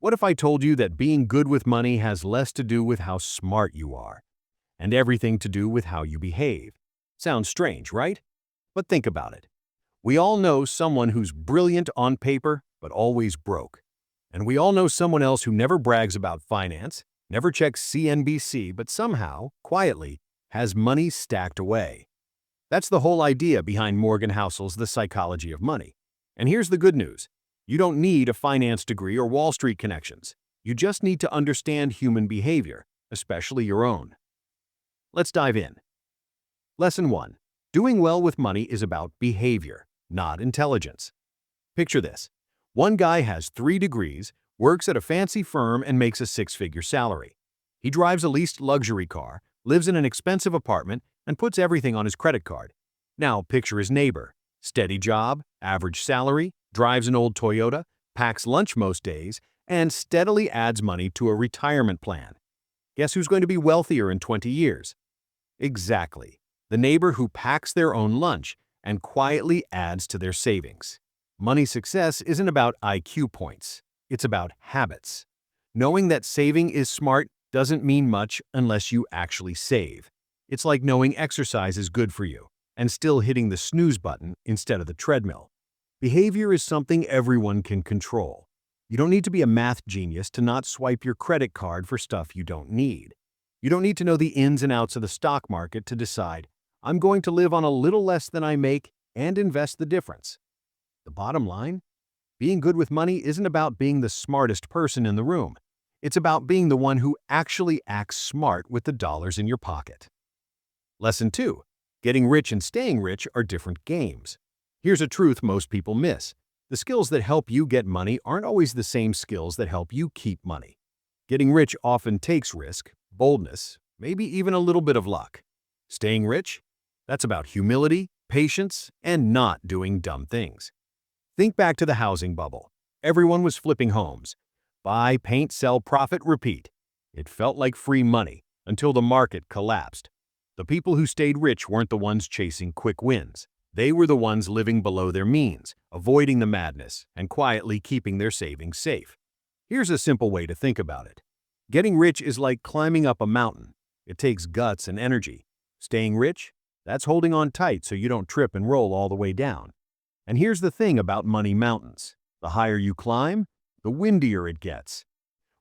What if I told you that being good with money has less to do with how smart you are, and everything to do with how you behave? Sounds strange, right? But think about it. We all know someone who's brilliant on paper, but always broke. And we all know someone else who never brags about finance, never checks CNBC, but somehow, quietly, has money stacked away. That's the whole idea behind Morgan Housel's The Psychology of Money. And here's the good news. You don't need a finance degree or Wall Street connections. You just need to understand human behavior, especially your own. Let's dive in. Lesson 1. Doing well with money is about behavior, not intelligence. Picture this. One guy has 3 degrees, works at a fancy firm, and makes a 6-figure salary. He drives a leased luxury car, lives in an expensive apartment, and puts everything on his credit card. Now picture his neighbor. Steady job, average salary, drives an old Toyota, packs lunch most days, and steadily adds money to a retirement plan. Guess who's going to be wealthier in 20 years? Exactly. The neighbor who packs their own lunch and quietly adds to their savings. Money success isn't about IQ points. It's about habits. Knowing that saving is smart doesn't mean much unless you actually save. It's like knowing exercise is good for you and still hitting the snooze button instead of the treadmill. Behavior is something everyone can control. You don't need to be a math genius to not swipe your credit card for stuff you don't need. You don't need to know the ins and outs of the stock market to decide, I'm going to live on a little less than I make and invest the difference. The bottom line? Being good with money isn't about being the smartest person in the room. It's about being the one who actually acts smart with the dollars in your pocket. Lesson 2. Getting rich and staying rich are different games. Here's a truth most people miss. The skills that help you get money aren't always the same skills that help you keep money. Getting rich often takes risk, boldness, maybe even a little bit of luck. Staying rich? That's about humility, patience, and not doing dumb things. Think back to the housing bubble. Everyone was flipping homes. Buy, paint, sell, profit, repeat. It felt like free money until the market collapsed. The people who stayed rich weren't the ones chasing quick wins. They were the ones living below their means, avoiding the madness, and quietly keeping their savings safe. Here's a simple way to think about it. Getting rich is like climbing up a mountain. It takes guts and energy. Staying rich? That's holding on tight so you don't trip and roll all the way down. And here's the thing about money mountains. The higher you climb, the windier it gets.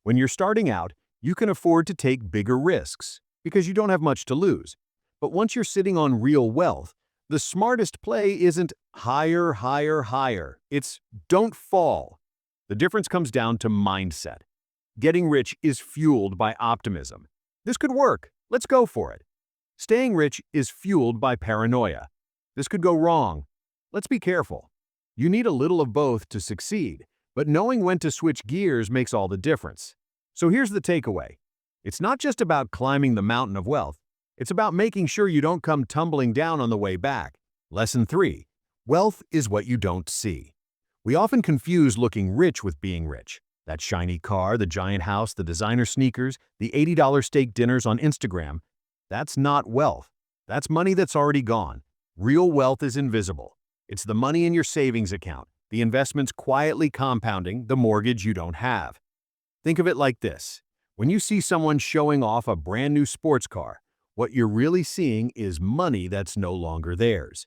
When you're starting out, you can afford to take bigger risks because you don't have much to lose. But once you're sitting on real wealth, the smartest play isn't higher, higher, higher. It's don't fall. The difference comes down to mindset. Getting rich is fueled by optimism. This could work. Let's go for it. Staying rich is fueled by paranoia. This could go wrong. Let's be careful. You need a little of both to succeed, but knowing when to switch gears makes all the difference. So here's the takeaway. It's not just about climbing the mountain of wealth. It's about making sure you don't come tumbling down on the way back. Lesson 3. Wealth is what you don't see. We often confuse looking rich with being rich. That shiny car, the giant house, the designer sneakers, the $80 steak dinners on Instagram. That's not wealth. That's money that's already gone. Real wealth is invisible. It's the money in your savings account, the investments quietly compounding the mortgage you don't have. Think of it like this. When you see someone showing off a brand new sports car, what you're really seeing is money that's no longer theirs.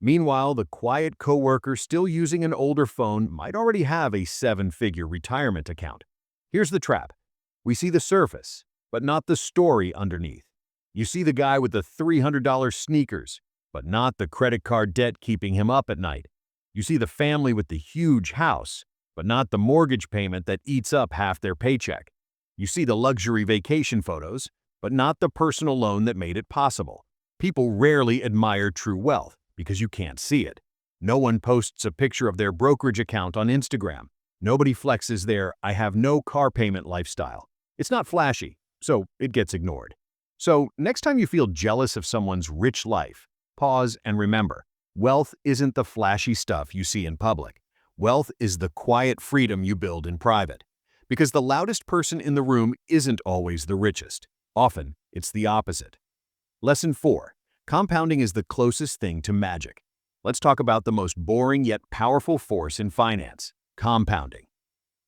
Meanwhile, the quiet coworker still using an older phone might already have a 7-figure retirement account. Here's the trap. We see the surface, but not the story underneath. You see the guy with the $300 sneakers, but not the credit card debt keeping him up at night. You see the family with the huge house, but not the mortgage payment that eats up half their paycheck. You see the luxury vacation photos, but not the personal loan that made it possible. People rarely admire true wealth because you can't see it. No one posts a picture of their brokerage account on Instagram. Nobody flexes their "I have no car payment" lifestyle. It's not flashy, so it gets ignored. So next time you feel jealous of someone's rich life, pause and remember, wealth isn't the flashy stuff you see in public. Wealth is the quiet freedom you build in private. Because the loudest person in the room isn't always the richest. Often, it's the opposite. Lesson 4. Compounding is the closest thing to magic. Let's talk about the most boring yet powerful force in finance: compounding.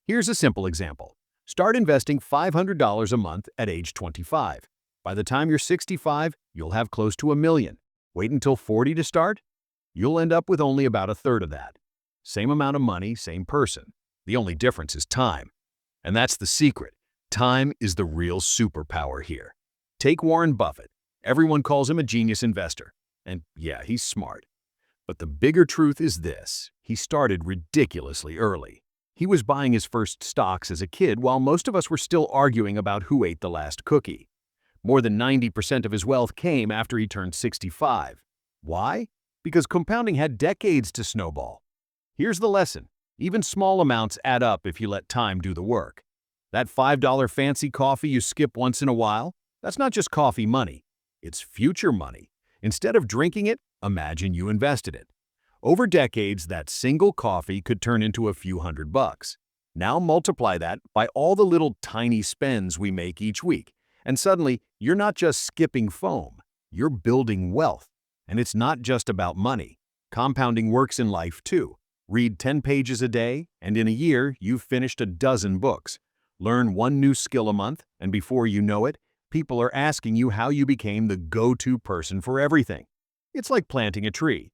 Here's a simple example. Start investing $500 a month at age 25. By the time you're 65, you'll have close to $1 million. Wait until 40 to start? You'll end up with only about a third of that. Same amount of money, same person. The only difference is time. And that's the secret. Time is the real superpower here. Take Warren Buffett. Everyone calls him a genius investor. And yeah, he's smart. But the bigger truth is this: he started ridiculously early. He was buying his first stocks as a kid while most of us were still arguing about who ate the last cookie. More than 90% of his wealth came after he turned 65. Why? Because compounding had decades to snowball. Here's the lesson: even small amounts add up if you let time do the work. That $5 fancy coffee you skip once in a while, that's not just coffee money, it's future money. Instead of drinking it, imagine you invested it. Over decades, that single coffee could turn into a few $100. Now multiply that by all the little tiny spends we make each week, and suddenly you're not just skipping foam, you're building wealth. And it's not just about money. Compounding works in life too. Read 10 pages a day, and in a year, you've finished a dozen books. Learn one new skill a month, and before you know it, people are asking you how you became the go-to person for everything. It's like planting a tree.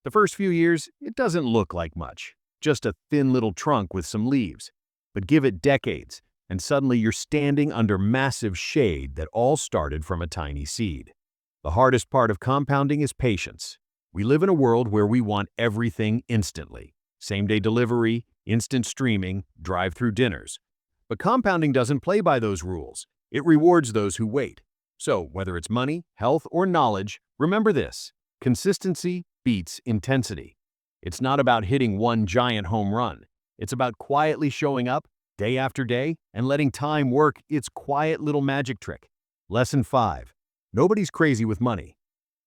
The first few years, it doesn't look like much, just a thin little trunk with some leaves. But give it decades, and suddenly you're standing under massive shade that all started from a tiny seed. The hardest part of compounding is patience. We live in a world where we want everything instantly. Same-day delivery, instant streaming, drive-through dinners. But compounding doesn't play by those rules. It rewards those who wait. So, whether it's money, health, or knowledge, remember this: consistency beats intensity. It's not about hitting one giant home run. It's about quietly showing up, day after day, and letting time work its quiet little magic trick. Lesson 5. Nobody's crazy with money.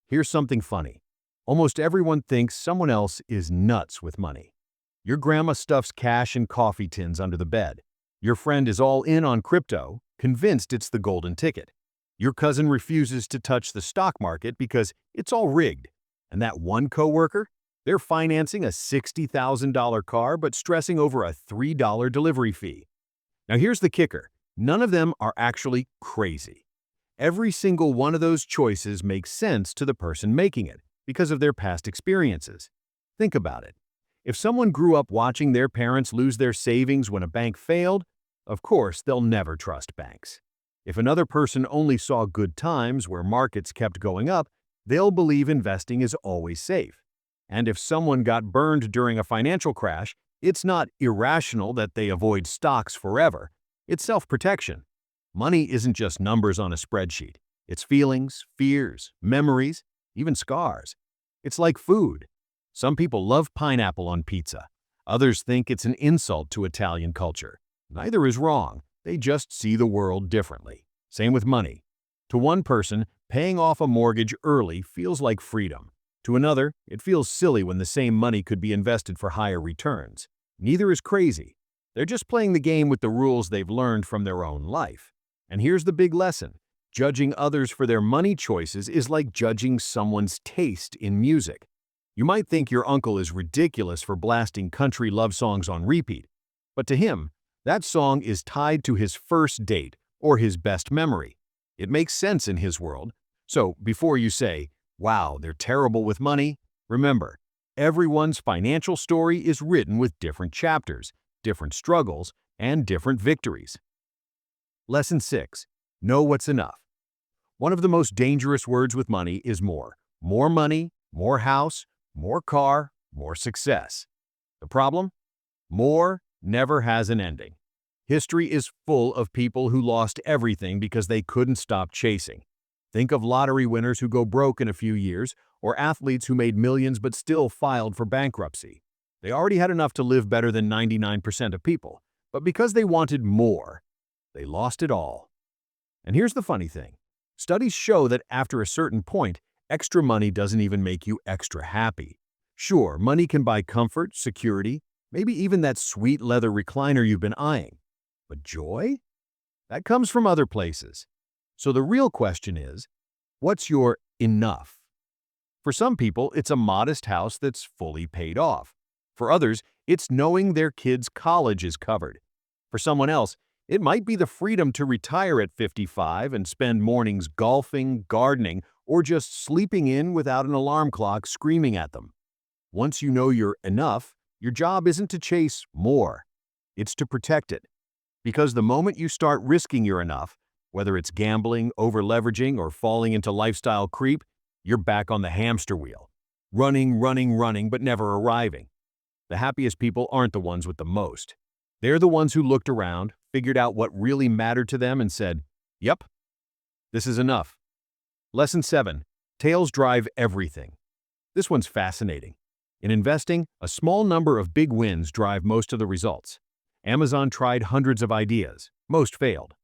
Here's something funny. Almost everyone thinks someone else is nuts with money. Your grandma stuffs cash in coffee tins under the bed. Your friend is all in on crypto, convinced it's the golden ticket. Your cousin refuses to touch the stock market because it's all rigged. And that one coworker? They're financing a $60,000 car but stressing over a $3 delivery fee. Now here's the kicker. None of them are actually crazy. Every single one of those choices makes sense to the person making it because of their past experiences. Think about it. If someone grew up watching their parents lose their savings when a bank failed, of course they'll never trust banks. If another person only saw good times where markets kept going up, they'll believe investing is always safe. And if someone got burned during a financial crash, it's not irrational that they avoid stocks forever. It's self-protection. Money isn't just numbers on a spreadsheet. It's feelings, fears, memories, even scars. It's like food. Some people love pineapple on pizza. Others think it's an insult to Italian culture. Neither is wrong. They just see the world differently. Same with money. To one person, paying off a mortgage early feels like freedom. To another, it feels silly when the same money could be invested for higher returns. Neither is crazy. They're just playing the game with the rules they've learned from their own life. And here's the big lesson. Judging others for their money choices is like judging someone's taste in music. You might think your uncle is ridiculous for blasting country love songs on repeat, but to him, that song is tied to his first date or his best memory. It makes sense in his world. So before you say, "Wow, they're terrible with money," remember, everyone's financial story is written with different chapters, different struggles, and different victories. Lesson 6. Know what's enough. One of the most dangerous words with money is more. More money, more house, more car, more success. The problem? More never has an ending. History is full of people who lost everything because they couldn't stop chasing. Think of lottery winners who go broke in a few years, or athletes who made millions but still filed for bankruptcy. They already had enough to live better than 99% of people, but because they wanted more, they lost it all. And here's the funny thing. Studies show that after a certain point, extra money doesn't even make you extra happy. Sure, money can buy comfort, security, maybe even that sweet leather recliner you've been eyeing. But joy? That comes from other places. So the real question is, what's your enough? For some people, it's a modest house that's fully paid off. For others, it's knowing their kid's college is covered. For someone else, It might be the freedom to retire at 55 and spend mornings golfing, gardening, or just sleeping in without an alarm clock screaming at them. Once you know you're enough, your job isn't to chase more. It's to protect it. Because the moment you start risking your enough, whether it's gambling, over-leveraging, or falling into lifestyle creep, you're back on the hamster wheel. Running, running, running, but never arriving. The happiest people aren't the ones with the most. They're the ones who looked around, figured out what really mattered to them, and said, "Yep, this is enough." Lesson 7. Tails drive everything. This one's fascinating. In investing, a small number of big wins drive most of the results. Amazon tried hundreds of ideas. Most failed.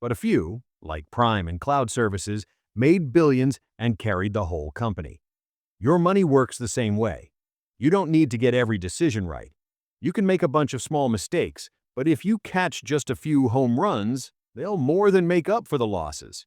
But a few, like Prime and cloud services, made billions and carried the whole company. Your money works the same way. You don't need to get every decision right. You can make a bunch of small mistakes, but if you catch just a few home runs, they'll more than make up for the losses.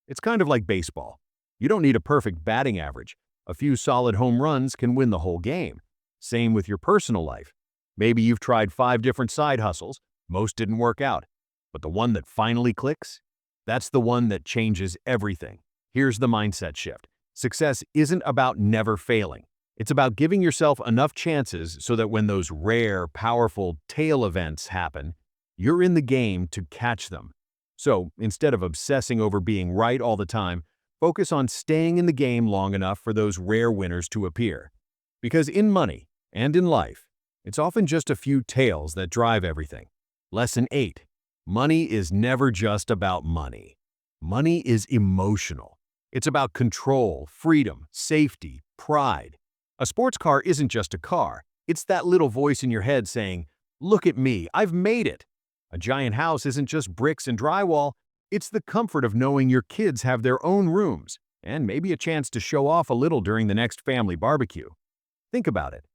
It's kind of like baseball. You don't need a perfect batting average. A few solid home runs can win the whole game. Same with your personal life. Maybe you've tried 5 different side hustles, most didn't work out. But the one that finally clicks? That's the one that changes everything. Here's the mindset shift. Success isn't about never failing. It's about giving yourself enough chances so that when those rare, powerful tail events happen, you're in the game to catch them. So, instead of obsessing over being right all the time, focus on staying in the game long enough for those rare winners to appear. Because in money, and in life, it's often just a few tails that drive everything. Lesson 8. Money is never just about money. Money is emotional. It's about control, freedom, safety, pride. A sports car isn't just a car. It's that little voice in your head saying, "Look at me, I've made it." A giant house isn't just bricks and drywall. It's the comfort of knowing your kids have their own rooms, and maybe a chance to show off a little during the next family barbecue. Think about it.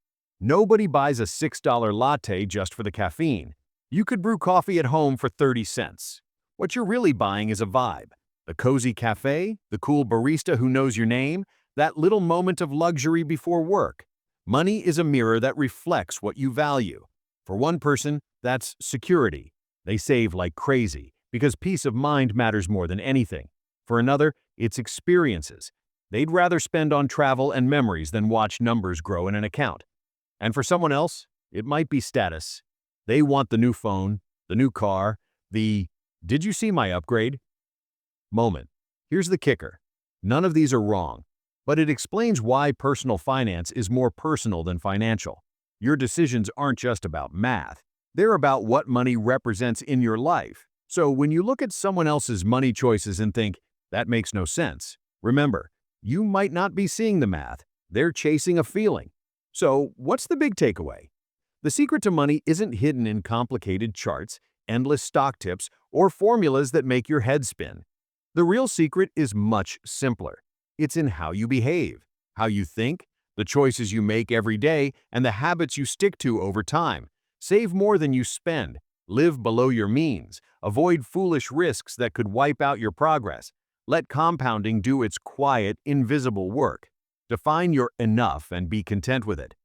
Nobody buys a $6 latte just for the caffeine. You could brew coffee at home for 30 cents. What you're really buying is a vibe. The cozy cafe, the cool barista who knows your name, that little moment of luxury before work. Money is a mirror that reflects what you value. For one person, that's security. They save like crazy because peace of mind matters more than anything. For another, it's experiences. They'd rather spend on travel and memories than watch numbers grow in an account. And for someone else, it might be status. They want the new phone, the new car, the "did you see my upgrade?" moment. Here's the kicker. None of these are wrong, but it explains why personal finance is more personal than financial. Your decisions aren't just about math. They're about what money represents in your life. So when you look at someone else's money choices and think, "That makes no sense," remember, you might not be seeing the math. They're chasing a feeling. So what's the big takeaway? The secret to money isn't hidden in complicated charts, endless stock tips, or formulas that make your head spin. The real secret is much simpler. It's in how you behave, how you think, the choices you make every day, and the habits you stick to over time. Save more than you spend. Live below your means. Avoid foolish risks that could wipe out your progress. Let compounding do its quiet, invisible work. Define your enough and be content with it.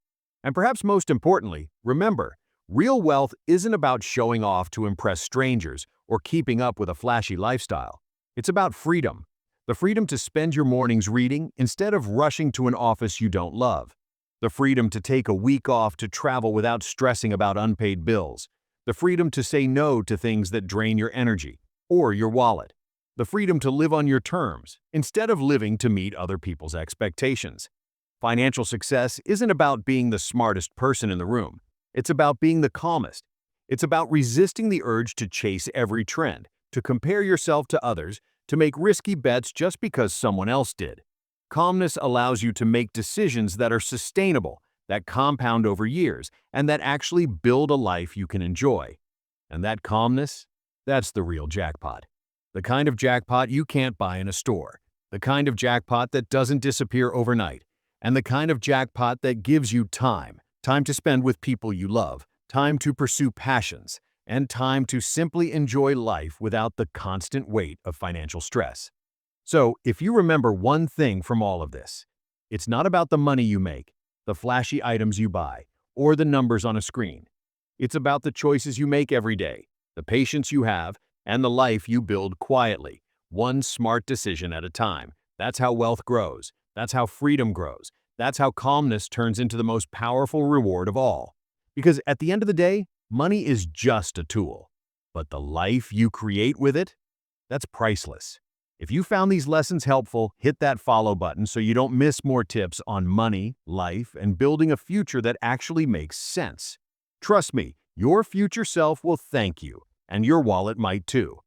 And perhaps most importantly, remember, real wealth isn't about showing off to impress strangers or keeping up with a flashy lifestyle. It's about freedom. The freedom to spend your mornings reading instead of rushing to an office you don't love. The freedom to take a week off to travel without stressing about unpaid bills. The freedom to say no to things that drain your energy or your wallet. The freedom to live on your terms instead of living to meet other people's expectations. Financial success isn't about being the smartest person in the room. It's about being the calmest. It's about resisting the urge to chase every trend, to compare yourself to others, to make risky bets just because someone else did. Calmness allows you to make decisions that are sustainable, that compound over years, and that actually build a life you can enjoy. And that calmness, that's the real jackpot. The kind of jackpot you can't buy in a store. The kind of jackpot that doesn't disappear overnight. And the kind of jackpot that gives you time. Time to spend with people you love. Time to pursue passions. And time to simply enjoy life without the constant weight of financial stress. So, if you remember one thing from all of this, it's not about the money you make, the flashy items you buy, or the numbers on a screen. It's about the choices you make every day, the patience you have, and the life you build quietly, one smart decision at a time. That's how wealth grows. That's how freedom grows. That's how calmness turns into the most powerful reward of all. Because at the end of the day, money is just a tool. But the life you create with it, that's priceless. If you found these lessons helpful, hit that follow button so you don't miss more tips on money, life, and building a future that actually makes sense. Trust me, your future self will thank you, and your wallet might too.